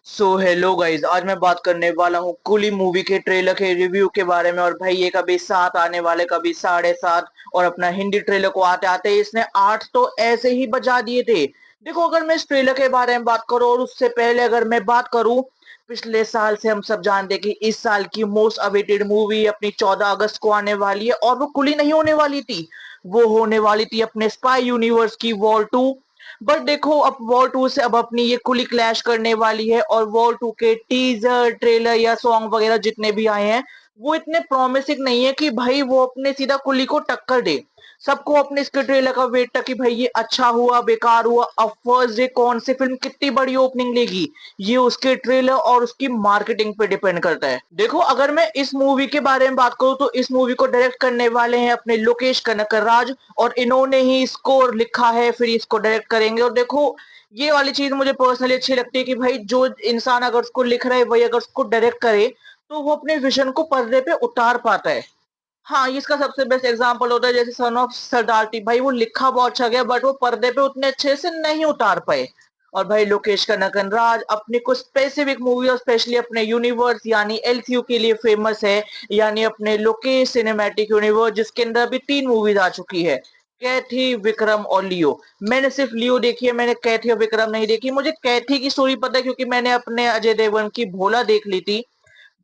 So hello guys, आज मैं बात करने वाला हूँ कुली मूवी के ट्रेलर के रिव्यू के बारे में। और भाई ये कभी 7 आने वाले, कभी 7:30, और अपना हिंदी ट्रेलर को आते आते इसने 8 तो ऐसे ही बजा दिए थे। देखो, अगर मैं इस ट्रेलर के बारे में बात करूँ और उससे पहले अगर मैं बात करूँ, पिछले साल से हम सब जानते हैं कि इस साल की मोस्ट अवेटेड मूवी अपनी 14 अगस्त को आने वाली है, और वो कुली नहीं होने वाली थी, वो होने वाली थी अपने स्पाई यूनिवर्स की वॉर 2। बट देखो, अब वॉर 2 से अब अपनी ये कुली क्लैश करने वाली है, और वॉर 2 के टीजर ट्रेलर या सॉन्ग वगैरह जितने भी आए हैं, वो इतने प्रॉमिसिंग नहीं है कि भाई वो अपने सीधा कुली को टक्कर दे। सबको अपने इसके ट्रेलर का वेट था कि भाई ये अच्छा हुआ बेकार हुआ, अब फर्स्ट डे कौन सी फिल्म कितनी बड़ी ओपनिंग लेगी, ये उसके ट्रेलर और उसकी मार्केटिंग पे डिपेंड करता है। देखो, अगर मैं इस मूवी के बारे में बात करूं तो इस मूवी को डायरेक्ट करने वाले हैं अपने लोकेश कनकराज, और इन्होंने ही इसको लिखा है, फिर इसको डायरेक्ट करेंगे। और देखो, ये वाली चीज मुझे पर्सनली अच्छी लगती है कि भाई जो इंसान अगर उसको लिख रहा है वही अगर उसको डायरेक्ट करे, तो वो अपने विजन को पर्दे पे उतार पाता है। हाँ, इसका सबसे बेस्ट एग्जांपल होता है जैसे सन ऑफ सरदार थी। भाई वो लिखा बहुत अच्छा गया, बट वो पर्दे पे उतने अच्छे से नहीं उतार पाए। और भाई लोकेश कनगन राज अपनी कुछ स्पेसिफिक मूवी और स्पेशली अपने यूनिवर्स यानी एलसीयू के लिए फेमस है, यानी अपने लोकेश सिनेमैटिक यूनिवर्स, जिसके अंदर अभी 3 मूवीज आ चुकी है, कैथी, विक्रम और लियो। मैंने सिर्फ लियो देखी है, मैंने कैथी और विक्रम नहीं देखी। मुझे कैथी की स्टोरी पता है क्योंकि मैंने अपने अजय देवगन की भोला देख ली थी।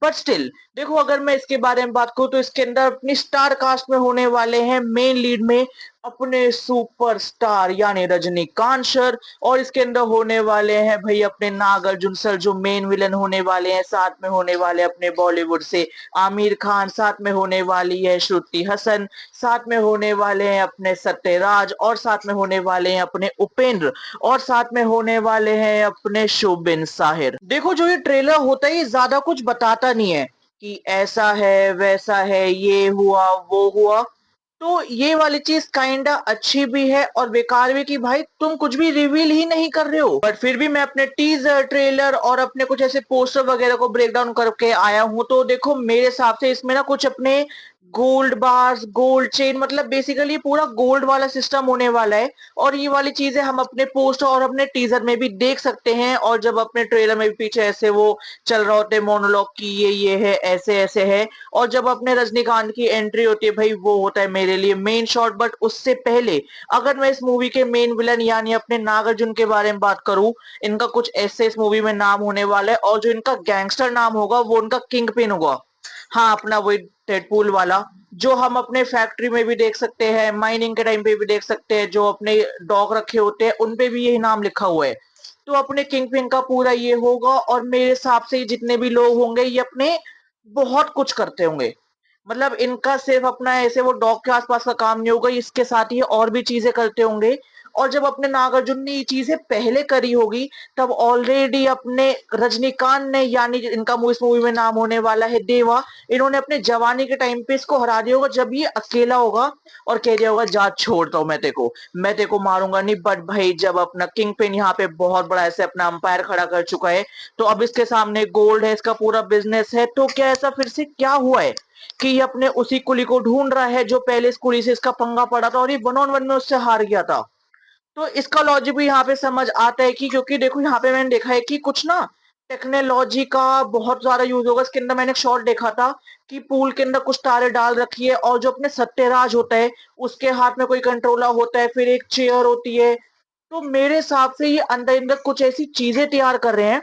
बट स्टिल देखो, अगर मैं इसके बारे में बात करूं तो इसके अंदर अपनी स्टार कास्ट में होने वाले हैं मेन लीड में अपने सुपरस्टार यानी रजनीकांत सर, और इसके अंदर होने वाले हैं भाई अपने नागार्जुन सर जो मेन विलन होने वाले हैं। साथ में होने वाले अपने बॉलीवुड से आमिर खान, साथ में होने वाली है श्रुति हसन, साथ में होने वाले हैं अपने सत्यराज, और साथ में होने वाले हैं अपने उपेंद्र, और साथ में होने वाले हैं अपने शुबिन साहिर। देखो, जो ये ट्रेलर होता है ये ज्यादा कुछ बताता नहीं है कि ऐसा है वैसा है, ये हुआ वो हुआ। तो ये वाली चीज काइंडा अच्छी भी है और बेकार भी, कि भाई तुम कुछ भी रिवील ही नहीं कर रहे हो। बट फिर भी मैं अपने टीजर ट्रेलर और अपने कुछ ऐसे पोस्टर वगैरह को ब्रेक डाउन करके आया हूं, तो देखो मेरे हिसाब से इसमें ना कुछ अपने गोल्ड बार्स, गोल्ड चेन, मतलब बेसिकली पूरा गोल्ड वाला सिस्टम होने वाला है। और ये वाली चीजें हम अपने पोस्टर और अपने टीजर में भी देख सकते हैं, और जब अपने ट्रेलर में भी पीछे ऐसे वो चल रहा होते हैं मोनोलॉग की ये है ऐसे ऐसे है। और जब अपने रजनीकांत की एंट्री होती है, भाई वो होता है मेरे लिए मेन शॉट। बट उससे पहले अगर मैं इस मूवी के मेन विलन यानी अपने नागार्जुन के बारे में बात करूं, इनका कुछ ऐसे इस मूवी में नाम होने वाला है, और जो इनका गैंगस्टर नाम होगा वो उनका किंग पिन होगा। हाँ, अपना वही डेडपूल वाला, जो हम अपने फैक्ट्री में भी देख सकते हैं, माइनिंग के टाइम पे भी देख सकते हैं, जो अपने डॉग रखे होते हैं उन पे भी यही नाम लिखा हुआ है। तो अपने किंग पिन का पूरा ये होगा, और मेरे हिसाब से ये जितने भी लोग होंगे ये अपने बहुत कुछ करते होंगे। मतलब इनका सिर्फ अपना ऐसे वो डॉग के आसपास का काम नहीं होगा, इसके साथ ही और भी चीजें करते होंगे। और जब अपने नागार्जुन ने ये चीजें पहले करी होगी, तब ऑलरेडी अपने रजनीकांत ने, यानी इनका इस मूवी में नाम होने वाला है देवा, इन्होंने अपने जवानी के टाइम पे इसको हरा दिया होगा जब ये अकेला होगा, और कह दिया होगा जा छोड़ता हूँ मैं तेरे को मारूंगा नहीं। बट भाई जब अपना किंग पिन यहाँ पे बहुत बड़ा ऐसे अपना अंपायर खड़ा कर चुका है, तो अब इसके सामने गोल्ड है, इसका पूरा बिजनेस है, तो क्या ऐसा फिर से क्या हुआ है कि ये अपने उसी कुली को ढूंढ रहा है जो पहले इस कुली से इसका पंगा पड़ा था और ये 1-on-1 में उससे हार गया था। तो इसका लॉजिक भी यहाँ पे समझ आता है कि क्योंकि देखो यहाँ पे मैंने देखा है कि कुछ ना टेक्नोलॉजी का बहुत ज्यादा यूज होगा इसके अंदर। मैंने एक शॉट देखा था कि पूल के अंदर कुछ तारे डाल रखी है, और जो अपने सत्यराज होता है उसके हाथ में कोई कंट्रोलर होता है, फिर एक चेयर होती है। तो मेरे हिसाब से ये अंदर अंदर कुछ ऐसी चीजें तैयार कर रहे हैं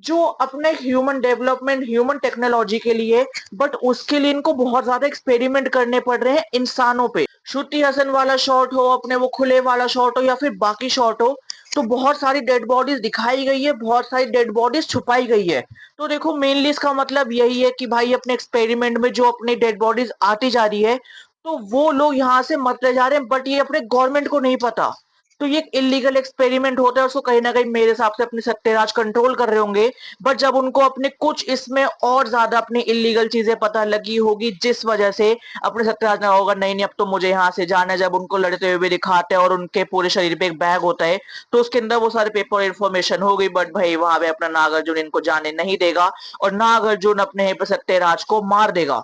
जो अपने ह्यूमन डेवलपमेंट, ह्यूमन टेक्नोलॉजी के लिए। बट उसके लिए इनको बहुत ज्यादा एक्सपेरिमेंट करने पड़ रहे हैं इंसानों पे। श्रुति हसन वाला शॉट हो, अपने वो खुले वाला शॉट हो, या फिर बाकी शॉट हो, तो बहुत सारी डेड बॉडीज दिखाई गई है, बहुत सारी डेड बॉडीज छुपाई गई है। तो देखो मेनली इसका मतलब यही है कि भाई अपने एक्सपेरिमेंट में जो अपनी डेड बॉडीज आती जा रही है, तो वो लोग यहाँ से मरते जा रहे हैं, बट ये अपने गवर्नमेंट को नहीं पता। तो ये एक इलीगल एक्सपेरिमेंट होता है, उसको कहीं ना कहीं मेरे हिसाब से अपने सत्यराज कंट्रोल कर रहे होंगे। बट जब उनको अपने कुछ इसमें और ज्यादा अपनी इलीगल चीजें पता लगी होगी, जिस वजह से अपने सत्यराज ने होगा नहीं नहीं अब तो मुझे यहाँ से जाना है। जब उनको लड़ते हुए भी दिखाते हैं और उनके पूरे शरीर पे एक बैग होता है, तो उसके अंदर वो सारे पेपर इन्फॉर्मेशन हो गई। बट भाई वहां पे अपना नागार्जुन इनको जाने नहीं देगा, और नागार्जुन अपने सत्यराज को मार देगा।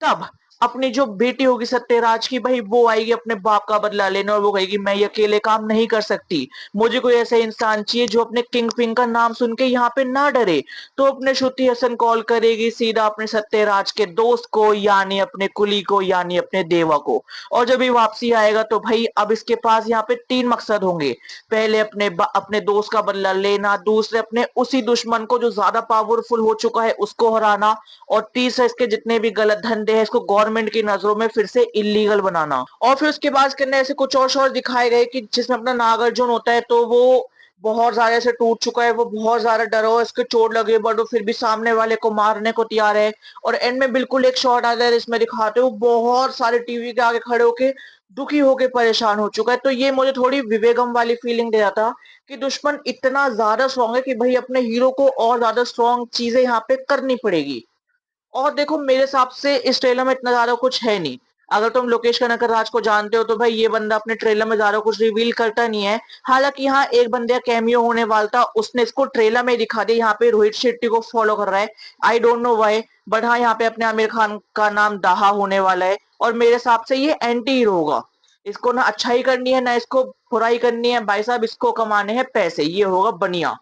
तब अपनी जो बेटी होगी सत्यराज की भाई वो आएगी अपने बाप का बदला लेने और वो कहेगी मैं ये अकेले काम नहीं कर सकती। मुझे कोई ऐसा इंसान चाहिए जो अपने किंग पिंग का नाम सुन के यहाँ पे ना डरे। तो अपने श्रुति हसन कॉल करेगी सीधा अपने सत्यराज के दोस्त को यानी अपने कुली को यानी अपने देवा को। और जब ये वापसी आएगा तो भाई अब इसके पास यहाँ पे 3 मकसद होंगे। पहले अपने दोस्त का बदला लेना, दूसरे अपने उसी दुश्मन को जो ज़्यादा पावरफुल हो चुका है उसको हराना और तीसरा इसके जितने भी गलत धंधे हैं इसको गवर्नमेंट की नजरों में फिर से इलीगल बनाना। और फिर उसके बाद इसके अंदर ऐसे कुछ और शॉट दिखाए गए कि जिसमें अपना नागार्जुन होता है तो वो बहुत ज्यादा ऐसे टूट चुका है, वो बहुत ज्यादा डरा हुआ है, इसके चोट लगी है बट वो फिर भी सामने वाले को मारने को तैयार है। और एंड में बिल्कुल एक शॉट आता है जिसमें दिखाते हो बहुत सारे टीवी के आगे खड़े होके दुखी होके परेशान हो चुका है। तो ये मुझे थोड़ी विवेगम वाली फीलिंग दे रहा था कि दुश्मन इतना ज्यादा स्ट्रांग है कि भाई अपने हीरो को और ज्यादा स्ट्रांग चीजें यहाँ पे करनी पड़ेगी। और देखो मेरे हिसाब से इस ट्रेलर में इतना ज्यादा कुछ है नहीं। अगर तुम लोकेश कनकराज राज को जानते हो तो भाई ये बंदा अपने ट्रेलर में ज्यादा कुछ रिवील करता नहीं है। हालांकि यहाँ एक बंदे का कैमियो होने वाला था, उसने इसको ट्रेलर में दिखा दिया। यहाँ पे रोहित शेट्टी को फॉलो कर रहा है, I don't know why. But हाँ यहाँ पे अपने आमिर खान का नाम दाहा होने वाला है और मेरे हिसाब से ये एंटी हीरो होगा। इसको ना अच्छाई करनी है ना इसको बुराई करनी है, भाई साहब इसको कमाने हैं पैसे, ये होगा बनिया।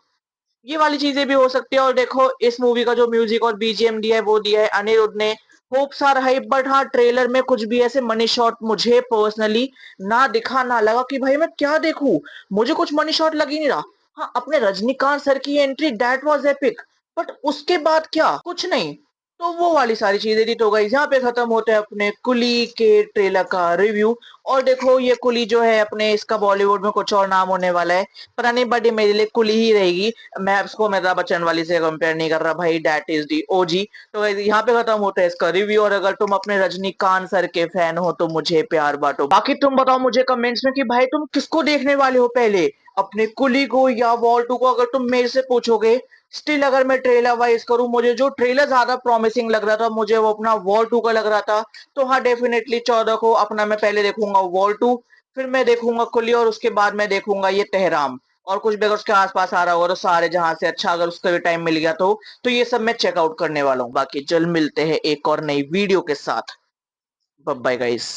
ये वाली चीजें भी हो सकती है। और देखो इस मूवी का जो म्यूजिक और बीजीएम दिया है वो दिया है अनिरुद्ध ने। होप सार है बट हाँ ट्रेलर में कुछ भी ऐसे मनी शॉट मुझे पर्सनली ना दिखा ना लगा कि भाई मैं क्या देखूं। मुझे कुछ मनी शॉट लग ही नहीं रहा। हाँ अपने रजनीकांत सर की entry that was epic, but उसके बाद क्या कुछ नहीं। तो वो वाली सारी चीजें थी। तो गाइस यहाँ पे खत्म होता है अपने कुली के ट्रेलर का रिव्यू। और देखो ये कुली जो है अपने इसका बॉलीवुड में कुछ और नाम होने वाला है पता नहीं, बट ये मेरे लिए कुली ही रहेगी। मैं उसको अमिताभ बच्चन वाली से कंपेयर नहीं कर रहा भाई, दैट इज दी ओजी। तो guys, यहाँ पे खत्म होता है इसका रिव्यू। और अगर तुम अपने रजनीकांत सर के फैन हो तो मुझे प्यार बांटो। बाकी तुम बताओ मुझे कमेंट्स में कि भाई तुम किसको देखने वाले हो पहले, अपने कुली को या वॉल टू को। अगर तुम मेरे से पूछोगे स्टिल अगर मैं ट्रेलर वाइज करूं, मुझे जो ट्रेलर ज्यादा प्रॉमिसिंग लग रहा था मुझे वो अपना वॉर 2 का लग रहा था। तो हाँ डेफिनेटली 14 को अपना मैं पहले देखूंगा वॉर 2, फिर मैं देखूंगा कुली और उसके बाद मैं देखूंगा ये तेहराम। और कुछ भी अगर उसके आसपास आ रहा होगा तो सारे जहां से अच्छा अगर उसका भी टाइम मिल गया तो ये सब मैं चेकआउट करने वाला हूँ। बाकी जल्द मिलते हैं एक और नई वीडियो के साथ। Bye bye guys.